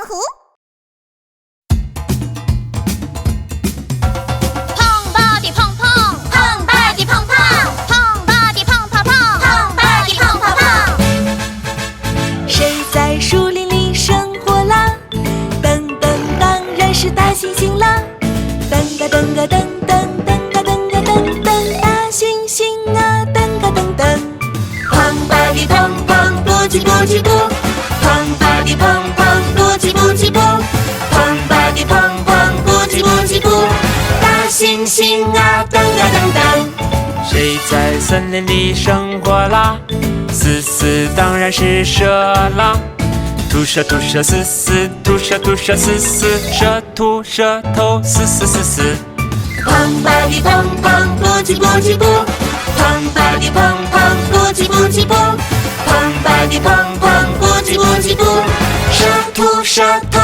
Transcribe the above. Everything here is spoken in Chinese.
湖。胖吧的胖胖，胖吧的胖胖，胖吧的胖胖胖，胖吧的胖胖胖。谁在树林里生活啦？噔噔，当然是大猩猩啦！噔个噔个噔噔噔个噔个噔噔，大猩猩啊，噔个噔噔。胖吧的胖胖，不叽不叽不。胖吧的胖胖，不叽不叽不。胖吧的胖胖，不叽不叽不。大猩猩啊，噔个噔噔。谁在森林里生活啦？嘶嘶，当然是蛇啦！吐舌吐舌嘶嘶，吐舌吐舌嘶嘶，舌吐舌头嘶嘶嘶嘶。胖吧的胖胖，不叽不叽不。胖吧的胖胖，不叽不叽不。胖吧的胖胖，不叽不叽不。舌吐舌头